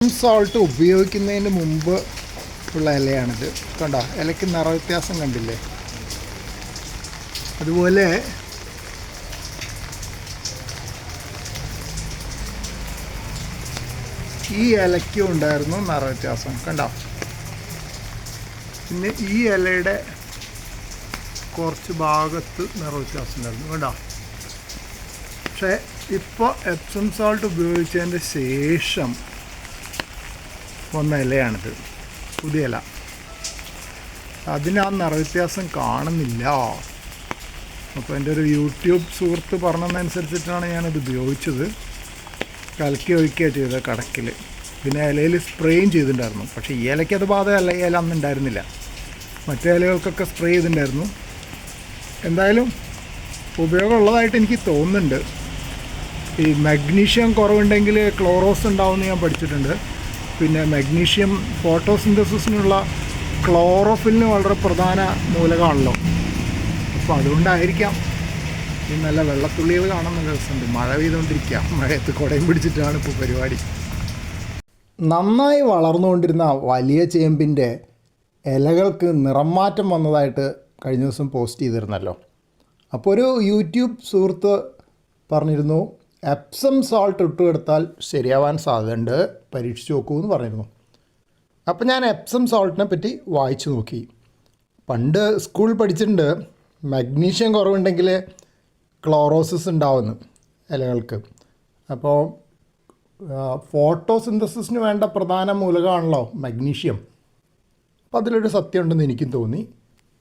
Salt ഉപയോഗിക്കുന്നതിന് മുമ്പ് ഉള്ള ഇലയാണിത്. കണ്ടോ, ഇലയ്ക്ക് നിറവ്യത്യാസം കണ്ടില്ലേ? അതുപോലെ ഈ ഇലയ്ക്കും ഉണ്ടായിരുന്നു നിറവ്യത്യാസം, കണ്ടോ? പിന്നെ ഈ ഇലയുടെ കുറച്ച് ഭാഗത്ത് നിറവ്യത്യാസം ഉണ്ടായിരുന്നു, കണ്ടോ? പക്ഷേ ഇപ്പോൾ എപ്സം സോൾട്ട് ഉപയോഗിച്ചതിൻ്റെ ശേഷം വന്ന ഇലയാണിത്, പുതിയ ഇല. അതിന് ആ നിറവ്യത്യാസം കാണുന്നില്ല. അപ്പോൾ എൻ്റെ ഒരു യൂട്യൂബ് സുഹൃത്ത് പറഞ്ഞതനുസരിച്ചിട്ടാണ് ഞാനത് ഉപയോഗിച്ചത്. കലക്കി ഒഴിക്കുകയാണ് ചെയ്തത് കടക്കിൽ. പിന്നെ ഇലയിൽ സ്പ്രേയും ചെയ്തിട്ടുണ്ടായിരുന്നു. പക്ഷേ ഈ ഇലയ്ക്ക് അത് ബാധകമല്ല, ഈ ഇല അന്ന് ഉണ്ടായിരുന്നില്ല. മറ്റേ ഇലകൾക്കൊക്കെ സ്പ്രേ ചെയ്തിട്ടുണ്ടായിരുന്നു. എന്തായാലും ഉപയോഗമുള്ളതായിട്ട് എനിക്ക് തോന്നുന്നുണ്ട്. ഈ മഗ്നീഷ്യം കുറവുണ്ടെങ്കിൽ ക്ലോറോസ് ഉണ്ടാവുമെന്ന് ഞാൻ പഠിച്ചിട്ടുണ്ട്. പിന്നെ മഗ്നീഷ്യം ഫോട്ടോസിന്തസിസിനുള്ള ക്ലോറോഫിലിന് വളരെ പ്രധാന മൂലകമാണല്ലോ. അപ്പോൾ അതുകൊണ്ടായിരിക്കാം ഈ നല്ല വെള്ളത്തുള്ളികൾ കാണാൻ നല്ല രസമുണ്ട്. മഴ പെയ്തുകൊണ്ടിരിക്കുക, മഴയത്ത് കുടയും പിടിച്ചിട്ടാണ് ഇപ്പോൾ പരിപാടി. നന്നായി വളർന്നുകൊണ്ടിരുന്ന വലിയ ചേമ്പിൻ്റെ ഇലകൾക്ക് നിറം മാറ്റം വന്നതായിട്ട് കഴിഞ്ഞ ദിവസം പോസ്റ്റ് ചെയ്തിരുന്നല്ലോ. അപ്പോൾ ഒരു യൂട്യൂബ് സുഹൃത്ത് പറഞ്ഞിരുന്നു, എപ്സം സോൾട്ട് ഇട്ട് കൊടുത്താൽ ശരിയാവാൻ സാധ്യതയുണ്ട്, പരീക്ഷിച്ച് നോക്കൂ എന്ന് പറഞ്ഞിരുന്നു. അപ്പോൾ ഞാൻ എപ്സം സോൾട്ടിനെ പറ്റി വായിച്ചു നോക്കി. പണ്ട് സ്കൂളിൽ പഠിച്ചിട്ടുണ്ട്, മഗ്നീഷ്യം കുറവുണ്ടെങ്കിൽ ക്ലോറോസിസ് ഉണ്ടാവുന്നു ഇലകൾക്ക്. അപ്പോൾ ഫോട്ടോസിന്തസിസിന് വേണ്ട പ്രധാന മൂലകമാണല്ലോ മഗ്നീഷ്യം. അപ്പോൾ അതിലൊരു സത്യം ഉണ്ടെന്ന് എനിക്കും തോന്നി.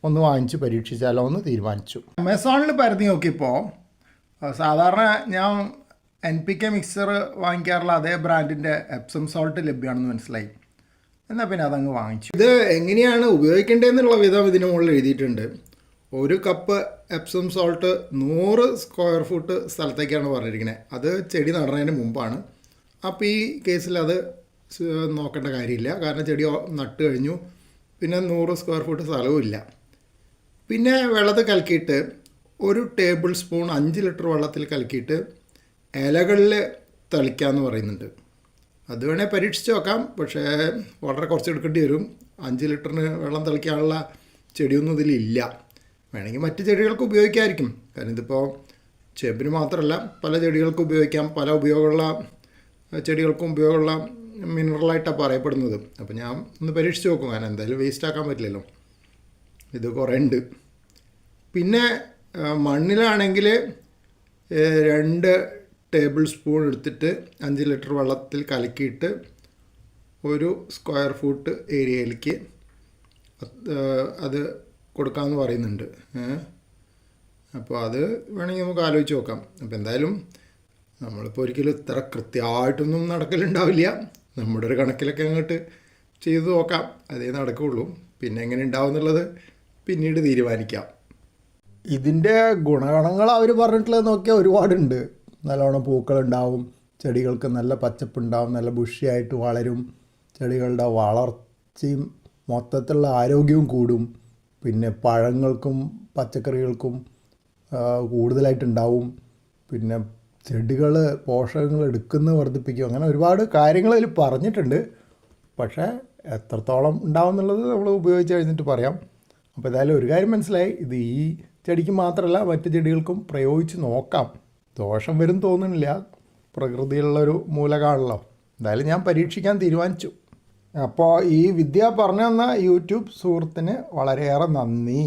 ഒന്ന് വാങ്ങിച്ച് പരീക്ഷിച്ചാലോ എന്ന് തീരുമാനിച്ചു. ആമസോണിൽ പരതി നോക്കിയപ്പോൾ സാധാരണ ഞാൻ NPK മിക്സർ വാങ്ങിക്കാറുള്ള അതേ ബ്രാൻഡിൻ്റെ എപ്സം സോൾട്ട് ലഭ്യമാണെന്ന് മനസ്സിലായി. എന്നാൽ പിന്നെ അതങ്ങ് വാങ്ങിച്ചു. ഇത് എങ്ങനെയാണ് ഉപയോഗിക്കേണ്ടതെന്നുള്ള വിധം ഇതിന് മുകളിൽ എഴുതിയിട്ടുണ്ട്. 1 cup Epsom salt 100 square foot സ്ഥലത്തേക്കാണ് പറഞ്ഞിരിക്കുന്നത്. അത് ചെടി നടുന്നതിന് മുമ്പാണ്. അപ്പോൾ ഈ കേസിൽ അത് നോക്കേണ്ട കാര്യമില്ല, കാരണം ചെടി നട്ട് കഴിഞ്ഞു. പിന്നെ 100 സ്ക്വയർ ഫുട്ട് സ്ഥലവും ഇല്ല. പിന്നെ വെള്ളത്തിൽ കലക്കിയിട്ട് 1 ടേബിൾ സ്പൂൺ 5 ലിറ്റർ വെള്ളത്തിൽ കലക്കിയിട്ട് ഇലകളിൽ തളിക്കാമെന്ന് പറയുന്നുണ്ട്. അത് വേണേൽ പരീക്ഷിച്ച് നോക്കാം. പക്ഷേ വളരെ കുറച്ച് എടുക്കേണ്ടി വരും. 5 ലിറ്ററിന് വെള്ളം തളിക്കാനുള്ള ചെടിയൊന്നും ഇതിലില്ല. വേണമെങ്കിൽ മറ്റ് ചെടികൾക്ക് ഉപയോഗിക്കാമായിരിക്കും. കാരണം ഇതിപ്പോൾ ചേമ്പിന് മാത്രമല്ല പല ചെടികൾക്കും ഉപയോഗിക്കാം. പല ഉപയോഗമുള്ള ചെടികൾക്കും ഉപയോഗമുള്ള മിനറലായിട്ടാണ് പറയപ്പെടുന്നത്. അപ്പോൾ ഞാൻ ഒന്ന് പരീക്ഷിച്ച് നോക്കും. കാരണം എന്തായാലും വേസ്റ്റ് ആക്കാൻ പറ്റില്ലല്ലോ. ഇത് കുറേ ഉണ്ട്. പിന്നെ മണ്ണിലാണെങ്കിൽ 2 ടേബിൾ സ്പൂൺ എടുത്തിട്ട് 5 ലിറ്റർ വെള്ളത്തിൽ കലക്കിയിട്ട് 1 സ്ക്വയർ ഫുട്ട് ഏരിയയിലേക്ക് അത് കൊടുക്കാമെന്ന് പറയുന്നുണ്ട്. അപ്പോൾ അത് വേണമെങ്കിൽ നമുക്ക് ആലോചിച്ച് നോക്കാം. അപ്പോൾ എന്തായാലും നമ്മളിപ്പോൾ ഒരിക്കലും ഇത്ര കൃത്യമായിട്ടൊന്നും നടക്കലുണ്ടാവില്ല. നമ്മുടെ ഒരു കണക്കിലൊക്കെ അങ്ങോട്ട് ചെയ്ത് നോക്കാം, അതേ നടക്കുകയുള്ളൂ. പിന്നെ എങ്ങനെ ഉണ്ടാവും എന്നുള്ളത് പിന്നീട് തീരുമാനിക്കാം. ഇതിൻ്റെ ഗുണഗണങ്ങൾ അവർ പറഞ്ഞിട്ടുള്ളത് നോക്കിയാൽ ഒരുപാടുണ്ട്. നല്ലോണം പൂക്കളുണ്ടാവും, ചെടികൾക്ക് നല്ല പച്ചപ്പുണ്ടാവും, നല്ല ബുഷിയായിട്ട് വളരും, ചെടികളുടെ വളർച്ചയും മൊത്തത്തിലുള്ള ആരോഗ്യവും കൂടും. പിന്നെ പഴങ്ങൾക്കും പച്ചക്കറികൾക്കും കൂടുതലായിട്ടുണ്ടാവും. പിന്നെ ചെടികൾ പോഷകങ്ങൾ എടുക്കുന്നത് വർദ്ധിപ്പിക്കും. അങ്ങനെ ഒരുപാട് കാര്യങ്ങൾ അതിൽ പറഞ്ഞിട്ടുണ്ട്. പക്ഷേ എത്രത്തോളം ഉണ്ടാവും എന്നുള്ളത് നമ്മൾ ഉപയോഗിച്ച് കഴിഞ്ഞിട്ട് പറയാം. അപ്പോൾ ഏതായാലും ഒരു കാര്യം മനസ്സിലായി, ഇത് ഈ ചെടിക്ക് മാത്രമല്ല മറ്റ് ചെടികൾക്കും പ്രയോഗിച്ച് നോക്കാം. ദോഷം വരും തോന്നുന്നില്ല, പ്രകൃതിയിലുള്ളൊരു മൂലകമാണല്ലോ. എന്തായാലും ഞാൻ പരീക്ഷിക്കാൻ തീരുമാനിച്ചു. അപ്പോൾ ഈ വിദ്യ പറഞ്ഞു തന്ന യൂട്യൂബ് സുഹൃത്തിന് വളരെയേറെ നന്ദി.